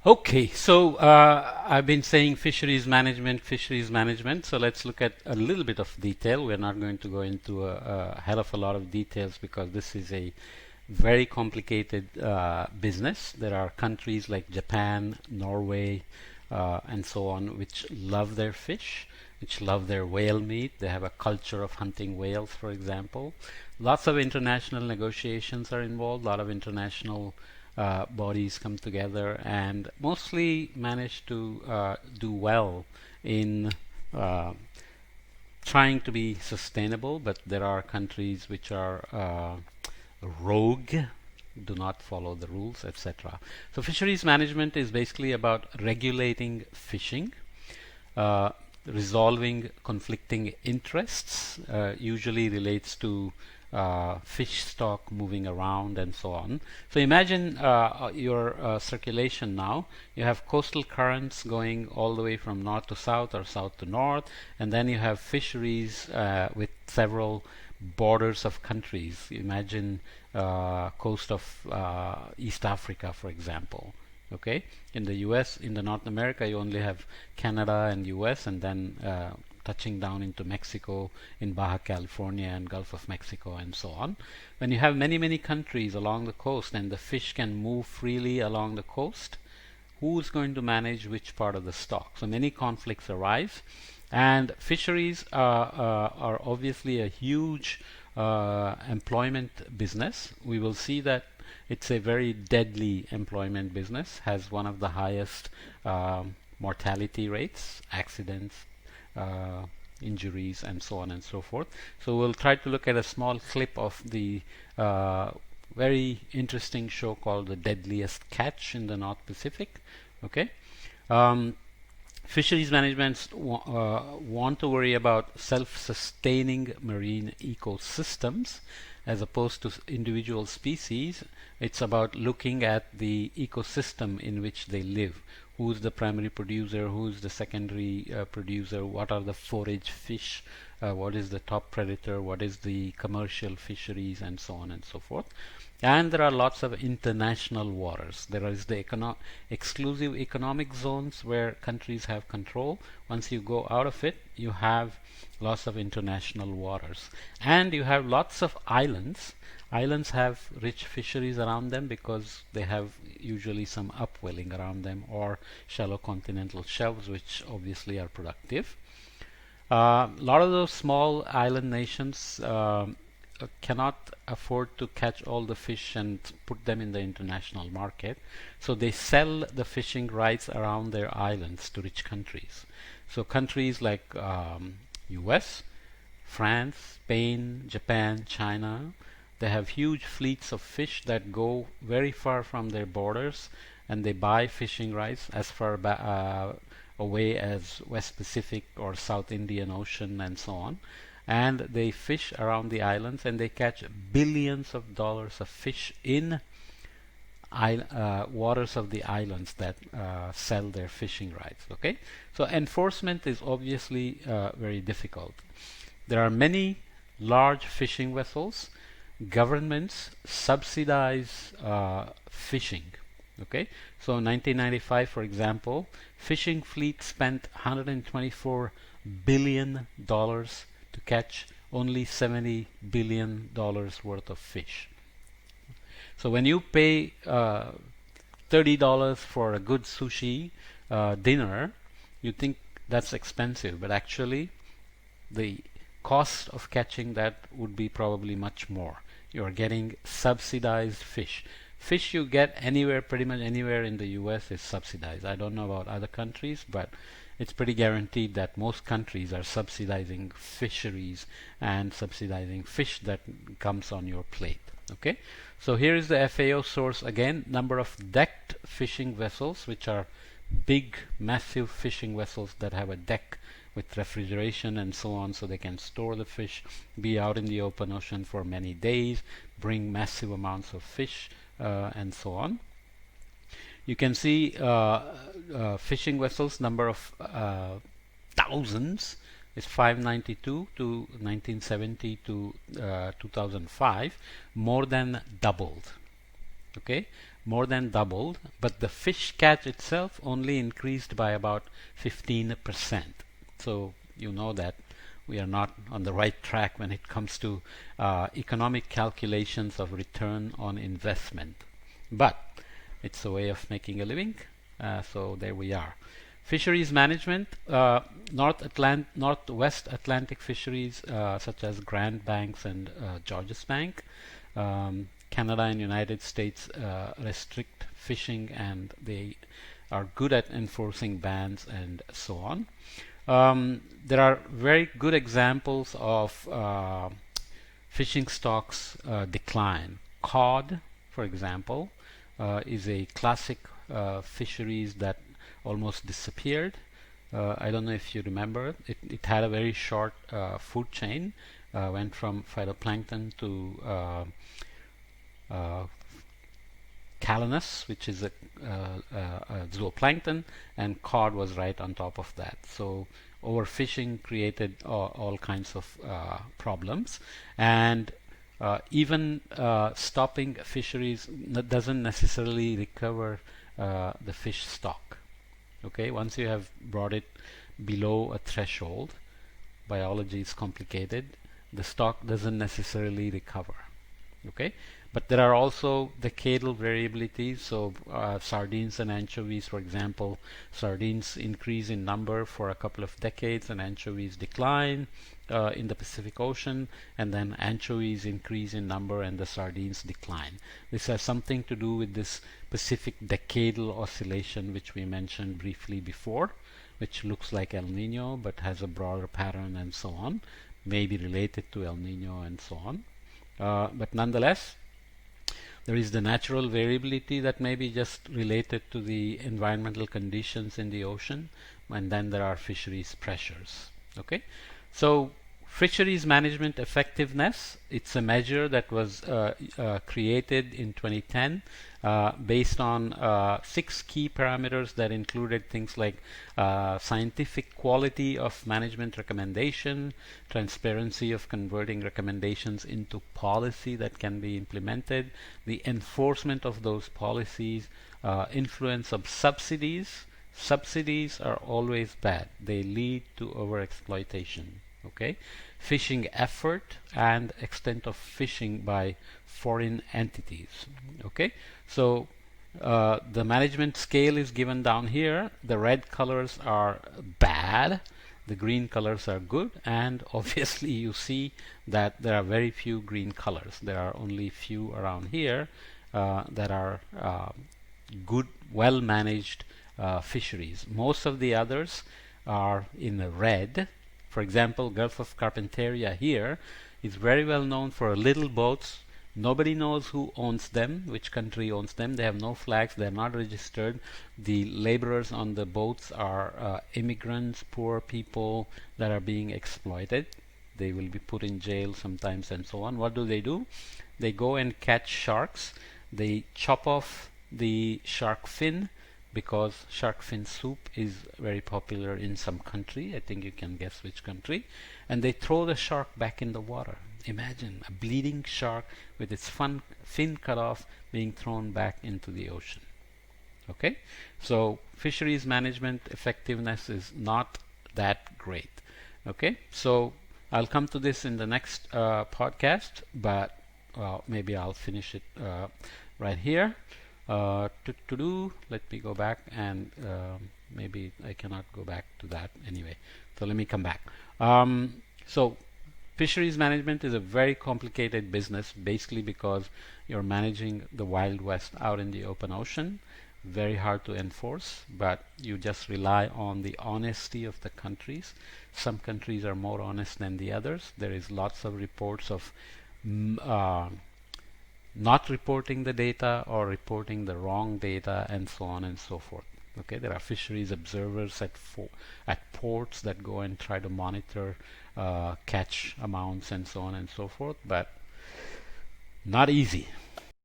Okay, so I've been saying fisheries management. So let's look at a little bit of detail. We're not going to go into a hell of a lot of details because this is a very complicated business. There are countries like Japan, Norway, and so on, which love their fish, which love their whale meat. They have a culture of hunting whales, for example. Lots of international negotiations are involved, a lot of international bodies come together and mostly manage to do well in uh, trying to be sustainable, but there are countries which are rogue, do not follow the rules, etc. So fisheries management is basically about regulating fishing, uh, resolving conflicting interests, usually relates to fish stock moving around and so on. So imagine your circulation now. You have coastal currents going all the way from north to south or south to north, and then you have fisheries with several borders of countries. Imagine coast of East Africa, for example. Okay, in the U.S., in the North America, you only have Canada and U.S., and then touching down into Mexico, in Baja California and Gulf of Mexico, and so on. When you have many countries along the coast, and the fish can move freely along the coast, who's going to manage which part of the stock? So many conflicts arise, and fisheries are obviously a huge employment business. We will see that it's a very deadly employment business, has one of the highest mortality rates, accidents, uh, injuries, and so on and so forth. So we'll try to look at a small clip of the very interesting show called The Deadliest Catch in the North Pacific. Okay. Um, Fisheries management want to worry about self-sustaining marine ecosystems as opposed to individual species. It's about looking at the ecosystem in which they live. Who's the primary producer? Who's the secondary producer? What are the forage fish? What is the top predator? What is the commercial fisheries? And so on and so forth. And there are lots of international waters. There is the exclusive economic zones where countries have control. Once you go out of it, you have lots of international waters. And you have lots of islands. Islands have rich fisheries around them because they have usually some upwelling around them, or shallow continental shelves, which obviously are productive. A lot of those small island nations cannot afford to catch all the fish and put them in the international market, so they sell the fishing rights around their islands to rich countries. So countries like US, France, Spain, Japan, China, they have huge fleets of fish that go very far from their borders, and they buy fishing rights as far away as West Pacific or South Indian Ocean and so on. And they fish around the islands, and they catch billions of dollars of fish in waters of the islands that sell their fishing rights. Okay, so enforcement is obviously very difficult. There are many large fishing vessels. Governments subsidize fishing. Okay, so in 1995, for example, fishing fleet spent $124 billion to catch only $70 billion worth of fish. So when you pay $30 for a good sushi dinner, you think that's expensive, but actually the cost of catching that would be probably much more. You're getting subsidized fish. Fish you get anywhere, pretty much anywhere in the US is subsidized. I don't know about other countries, but it's pretty guaranteed that most countries are subsidizing fisheries and subsidizing fish that comes on your plate. Okay, so here is the FAO source again. Number of decked fishing vessels, which are big, massive fishing vessels that have a deck with refrigeration and so on, so they can store the fish, be out in the open ocean for many days, bring massive amounts of fish, and so on. You can see fishing vessels, number of thousands is 592 to 1970 to 2005, more than doubled. Okay, more than doubled, but the fish catch itself only increased by about 15%. So you know that we are not on the right track when it comes to economic calculations of return on investment. But it's a way of making a living, so there we are. Fisheries management, Northwest Atlantic fisheries such as Grand Banks and Georges Bank. Canada and United States restrict fishing, and they are good at enforcing bans and so on. There are very good examples of fishing stocks decline. Cod, for example, is a classic fisheries that almost disappeared. I don't know if you remember it. It had a very short food chain, went from phytoplankton to calanus, which is a zooplankton, and cod was right on top of that. So overfishing created all kinds of problems, and even stopping fisheries doesn't necessarily recover the fish stock. Okay, once you have brought it below a threshold, biology is complicated, the stock doesn't necessarily recover. Okay, but there are also decadal variabilities. So sardines and anchovies, for example, sardines increase in number for a couple of decades and anchovies decline in the Pacific Ocean, and then anchovies increase in number and the sardines decline. This has something to do with this Pacific decadal oscillation which we mentioned briefly before, which looks like El Nino but has a broader pattern and so on, may be related to El Nino and so on. But nonetheless, there is the natural variability that may be just related to the environmental conditions in the ocean, and then there are fisheries pressures. Okay, so fisheries management effectiveness, it's a measure that was created in 2010 based on 6 key parameters that included things like scientific quality of management recommendation, transparency of converting recommendations into policy that can be implemented, the enforcement of those policies, influence of subsidies. Subsidies are always bad. They lead to overexploitation. Okay, fishing effort and extent of fishing by foreign entities. Okay, so the management scale is given down here. The red colors are bad, the green colors are good, and obviously you see that there are very few green colors. There are only few around here that are good, well managed fisheries. Most of the others are in the red. For example, Gulf of Carpentaria here is very well known for little boats. Nobody knows who owns them, which country owns them. They have no flags, they're not registered. The laborers on the boats are immigrants, poor people that are being exploited. They will be put in jail sometimes and so on. What do? They go and catch sharks. They chop off the shark fin, because shark fin soup is very popular in some country. I think you can guess which country. And they throw the shark back in the water. Imagine a bleeding shark with its fin cut off being thrown back into the ocean. Okay, so fisheries management effectiveness is not that great. Okay, so I'll come to this in the next podcast, but maybe I'll finish it right here. Let me go back, and maybe I cannot go back to that anyway. So let me come back. So fisheries management is a very complicated business, basically because you're managing the Wild West out in the open ocean. Very hard to enforce, but you just rely on the honesty of the countries. Some countries are more honest than the others. There is lots of reports of not reporting the data or reporting the wrong data and so on and so forth. Okay, there are fisheries observers at ports that go and try to monitor catch amounts and so on and so forth, but not easy.